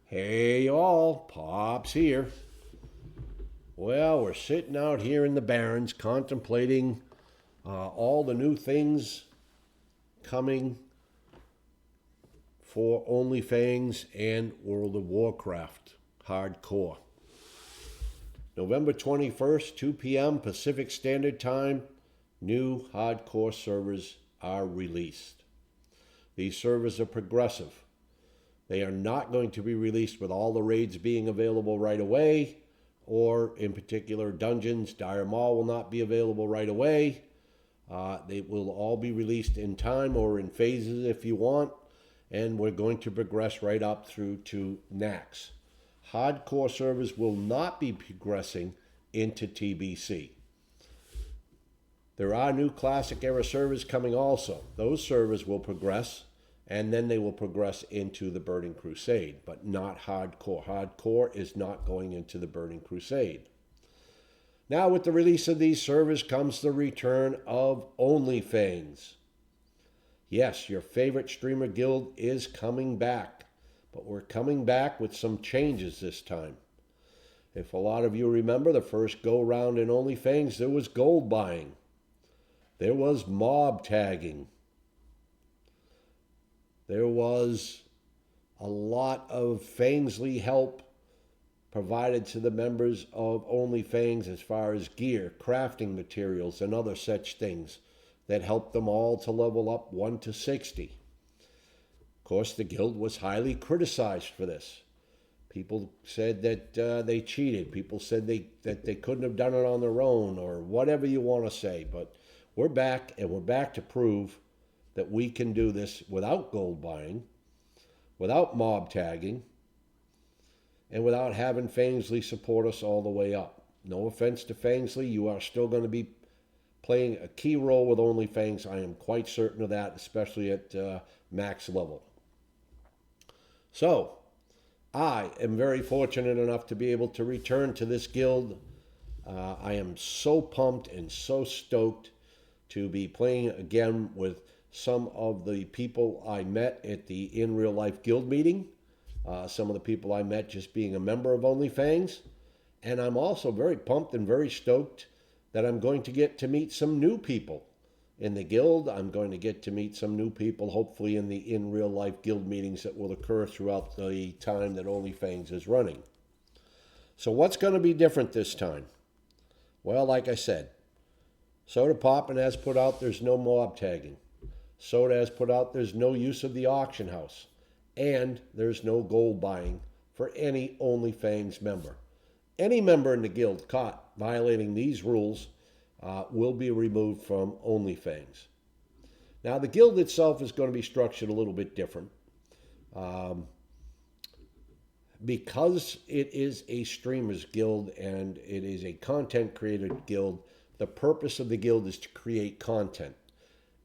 Hey all, Pops here. Well, we're sitting out here in the Barrens contemplating all the new things coming for Only Fangs and World of Warcraft Hardcore. November 21st, 2 p.m. Pacific Standard Time, new hardcore servers are released. These servers are progressive. They are not going to be released with all the raids being available right away, or in particular dungeons. Dire Maul will not be available right away. They will all be released in time or in phases if you want, and we're going to progress right up through to Nax. Hardcore servers will not be progressing into TBC. There are new Classic Era servers coming also. Those servers will progress, and then they will progress into the Burning Crusade, but not Hardcore. Hardcore is not going into the Burning Crusade. Now, with the release of these servers comes the return of Only Fangs. Yes, your favorite streamer guild is coming back, but we're coming back with some changes this time. If a lot of you remember the first go-round in Only Fangs, there was gold buying. There was mob tagging. There was a lot of Fangsley help provided to the members of Only Fangs as far as gear, crafting materials, and other such things that helped them all to level up 1 to 60. Of course, the guild was highly criticized for this. People said that they cheated. People said that they couldn't have done it on their own, or whatever you want to say. But we're back, and we're back to prove that we can do this without gold buying, without mob tagging, and without having Fangsley support us all the way up. No offense to Fangsley, you are still going to be playing a key role with Only Fangs. I am quite certain of that, especially at max level. So, I am very fortunate enough to be able to return to this guild. I am so pumped and so stoked to be playing again with some of the people I met at the In Real Life Guild meeting, some of the people I met just being a member of Only Fangs, and I'm also very pumped and very stoked that I'm going to get to meet some new people in the guild. I'm going to get to meet some new people, hopefully in the In Real Life Guild meetings that will occur throughout the time that Only Fangs is running. So what's going to be different this time? Well, like I said, Soda Poppin' has put out there's no mob tagging. Soda has put out there's no use of the auction house, and there's no gold buying for any Only Fangs member. Any member in the guild caught violating these rules will be removed from Only Fangs. Now, the guild itself is going to be structured a little bit different. Because it is a streamers guild and it is a content creator guild, the purpose of the guild is to create content.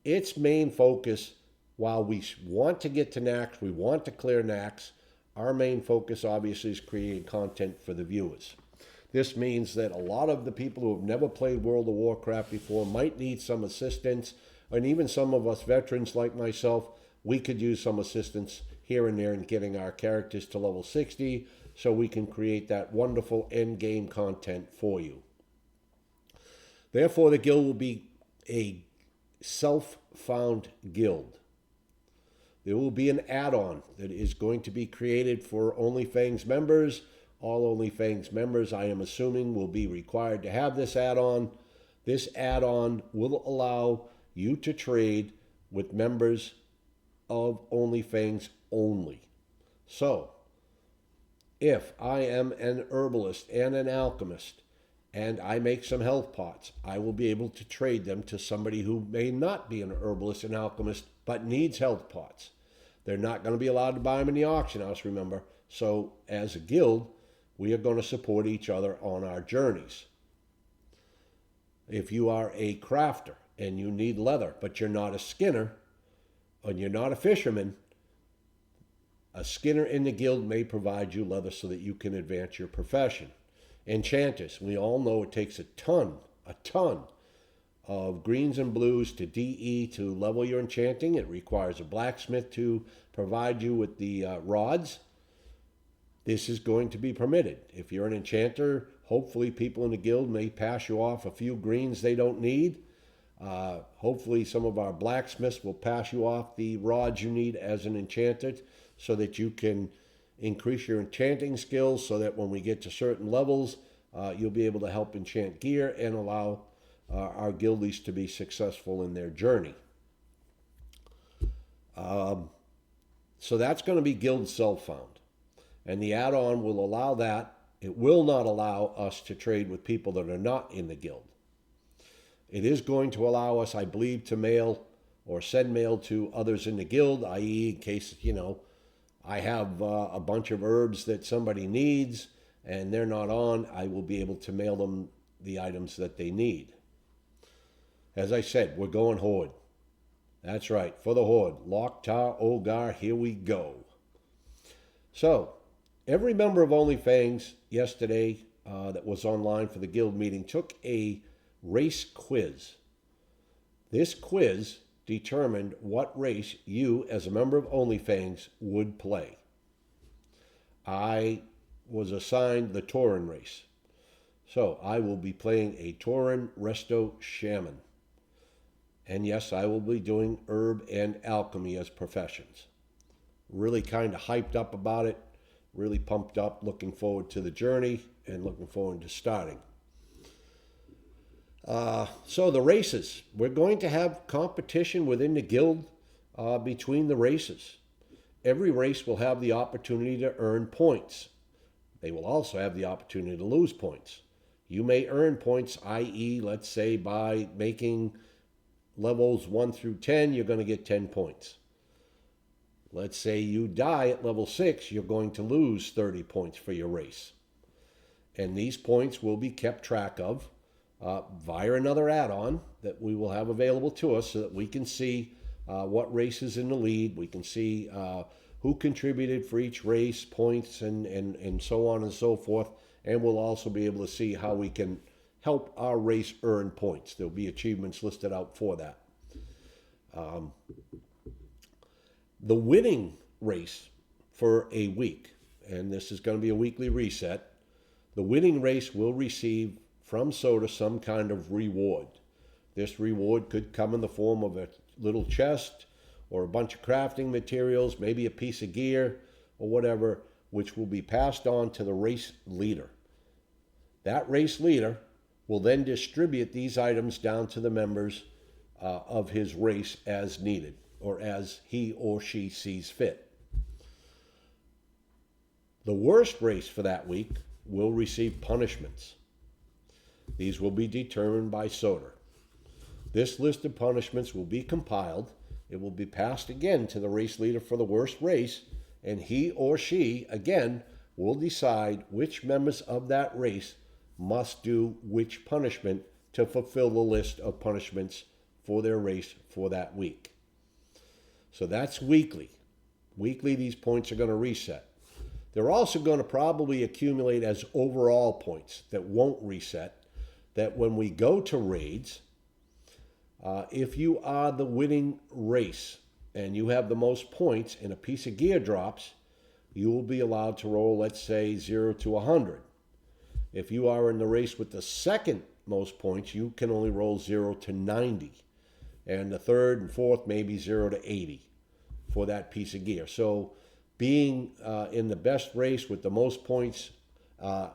Its main focus, while we want to get to Nax, we want to clear Nax, our main focus obviously is creating content for the viewers. This means that a lot of the people who have never played World of Warcraft before might need some assistance, and even some of us veterans like myself, we could use some assistance here and there in getting our characters to level 60 so we can create that wonderful end game content for you. Therefore, the guild will be a self-found guild. There will be an add-on that is going to be created for Only Fangs members. All Only Fangs members, I am assuming, will be required to have this add-on. This add-on will allow you to trade with members of Only Fangs only. So, if I am an herbalist and an alchemist, and I make some health pots, I will be able to trade them to somebody who may not be an herbalist and alchemist, but needs health pots. They're not going to be allowed to buy them in the auction house, remember. So, as a guild, we are going to support each other on our journeys. If you are a crafter and you need leather, but you're not a skinner, and you're not a fisherman, a skinner in the guild may provide you leather so that you can advance your profession. Enchanters, we all know it takes a ton of greens and blues to DE to level your enchanting. It requires a blacksmith to provide you with the rods. this is going to be permitted. If you're an enchanter, hopefully people in the guild may pass you off a few greens they don't need. Hopefully some of our blacksmiths will pass you off the rods you need as an enchanter so that you can increase your enchanting skills so that when we get to certain levels, you'll be able to help enchant gear and allow our guildies to be successful in their journey. So that's going to be guild self-found. And the add-on will allow that. It will not allow us to trade with people that are not in the guild. It is going to allow us, I believe, to mail or send mail to others in the guild, i.e. in case, I have a bunch of herbs that somebody needs and they're not on, I will be able to mail them the items that they need. As I said, we're going Horde. That's right, for the Horde. Loktar Ogar, here we go. So, every member of Only Fangs yesterday that was online for the guild meeting took a race quiz. This quiz determined what race you, as a member of Only Fangs, would play. I was assigned the Tauren race. So I will be playing a Tauren Resto Shaman. And yes, I will be doing herb and alchemy as professions. Really kind of hyped up about it, really pumped up, looking forward to the journey and looking forward to starting. So the races, we're going to have competition within the guild between the races. Every race will have the opportunity to earn points. They will also have the opportunity to lose points. You may earn points, i.e., let's say by making levels 1 through 10, you're going to get 10 points. Let's say you die at level 6, you're going to lose 30 points for your race. And these points will be kept track of via another add-on that we will have available to us so that we can see what race is in the lead. We can see who contributed for each race, points, and so on and so forth. And we'll also be able to see how we can help our race earn points. There'll be achievements listed out for that. The winning race for a week, and this is going to be a weekly reset, the winning race will receive from Soda some kind of reward. This reward could come in the form of a little chest or a bunch of crafting materials, maybe a piece of gear or whatever, which will be passed on to the race leader. That race leader will then distribute these items down to the members of his race as needed, or as he or she sees fit. The worst race for that week will receive punishments. These will be determined by Soda. This list of punishments will be compiled. It will be passed again to the race leader for the worst race, and he or she, again, will decide which members of that race must do which punishment to fulfill the list of punishments for their race for that week. So that's weekly. Weekly, these points are going to reset. They're also going to probably accumulate as overall points that won't reset, that when we go to raids, if you are the winning race and you have the most points and a piece of gear drops, you will be allowed to roll, let's say, 0 to 100. If you are in the race with the second most points, you can only roll 0 to 90. And the third and fourth, maybe 0 to 80 for that piece of gear. So being in the best race with the most points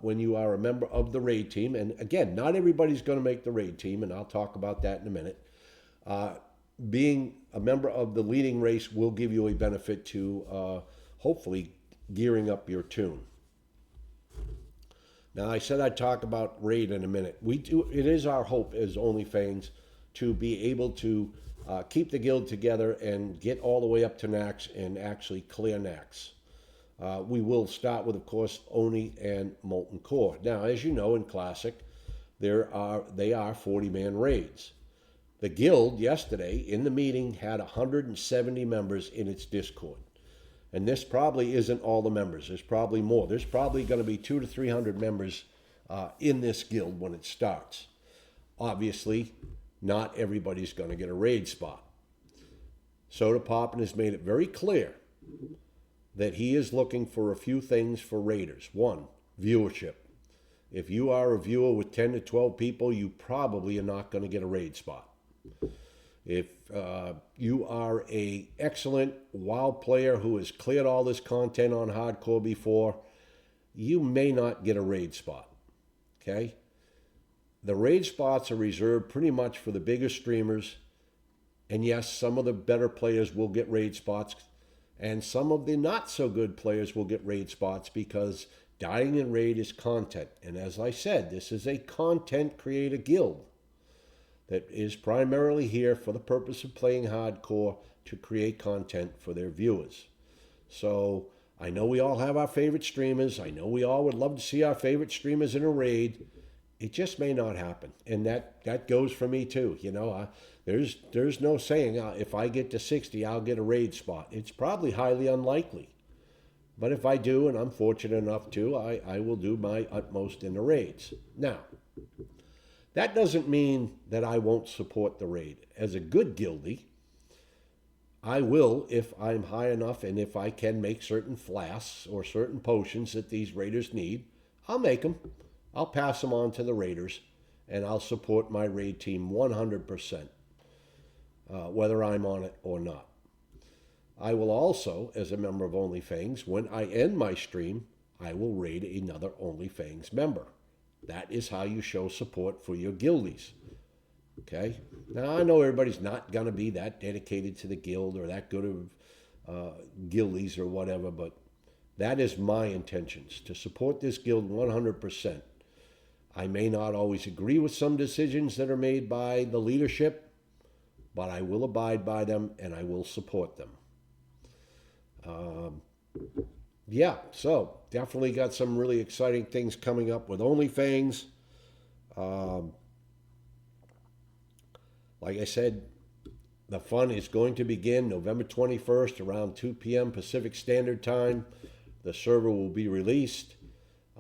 when you are a member of the raid team, and again, not everybody's going to make the raid team, and I'll talk about that in a minute. Being a member of the leading race will give you a benefit to hopefully gearing up your toon. Now, I said I'd talk about raid in a minute. It is our hope as Only Fangs to be able to keep the guild together and get all the way up to Nax and actually clear Nax. We will start with, of course, Oni and Molten Core. Now, as you know, in Classic, they are 40-man raids. The guild yesterday in the meeting had 170 members in its Discord. And this probably isn't all the members. There's probably more. There's probably going to be 200 to 300 members in this guild when it starts. Obviously, not everybody's going to get a raid spot. Soda Poppin has made it very clear that he is looking for a few things for raiders. One, viewership. If you are a viewer with 10 to 12 people, you probably are not going to get a raid spot. If you are a excellent WoW player who has cleared all this content on hardcore before, you may not get a raid spot. Okay? The raid spots are reserved pretty much for the bigger streamers. And yes, some of the better players will get raid spots. And some of the not so good players will get raid spots because dying in raid is content. And as I said, this is a content creator guild that is primarily here for the purpose of playing hardcore to create content for their viewers. So I know we all have our favorite streamers. I know we all would love to see our favorite streamers in a raid. It just may not happen. And that goes for me too. You know, there's no saying if I get to 60, I'll get a raid spot. It's probably highly unlikely. But if I do, and I'm fortunate enough to, I will do my utmost in the raids. Now, that doesn't mean that I won't support the raid. As a good guildie, I will, if I'm high enough and if I can make certain flasks or certain potions that these raiders need, I'll make them. I'll pass them on to the raiders, and I'll support my raid team 100%, whether I'm on it or not. I will also, as a member of Only Fangs, when I end my stream, I will raid another Only Fangs member. That is how you show support for your guildies. Okay? Now, I know everybody's not going to be that dedicated to the guild or that good of guildies or whatever, but that is my intentions, to support this guild 100%. I may not always agree with some decisions that are made by the leadership, but I will abide by them and I will support them. Yeah, so definitely got some really exciting things coming up with Only Fangs. Like I said, the fun is going to begin November 21st around 2 p.m. Pacific Standard Time. The server will be released.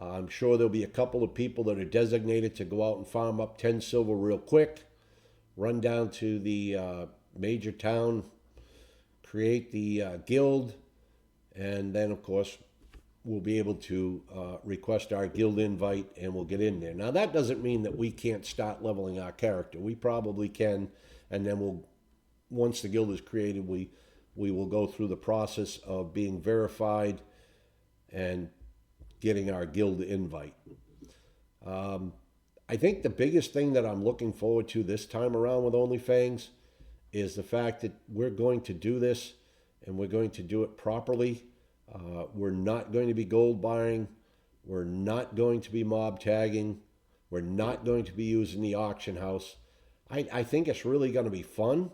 I'm sure there'll be a couple of people that are designated to go out and farm up 10 silver real quick, run down to the major town, create the guild, and then, of course, we'll be able to request our guild invite and we'll get in there. Now, that doesn't mean that we can't start leveling our character. We probably can, and then once the guild is created, we will go through the process of being verified and getting our guild invite. I think the biggest thing that I'm looking forward to this time around with Only Fangs is the fact that we're going to do this and we're going to do it properly. We're not going to be gold buying. We're not going to be mob tagging. We're not going to be using the auction house. I think it's really going to be fun.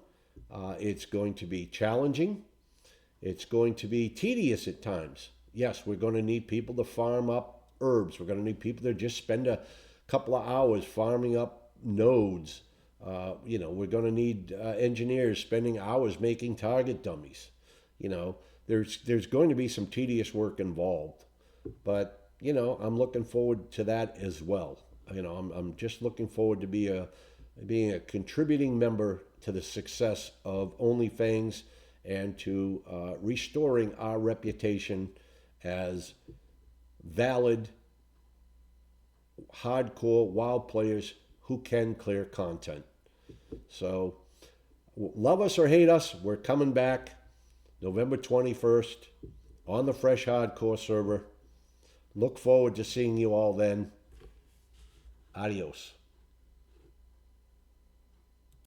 It's going to be challenging. It's going to be tedious at times. Yes, we're going to need people to farm up herbs. We're going to need people to just spend a couple of hours farming up nodes. We're going to need engineers spending hours making target dummies. There's going to be some tedious work involved, but I'm looking forward to that as well. I'm just looking forward to being a contributing member to the success of Only Fangs and to restoring our reputation as valid, hardcore WoW players who can clear content. So, love us or hate us, we're coming back November 21st on the Fresh Hardcore server. Look forward to seeing you all then. Adios.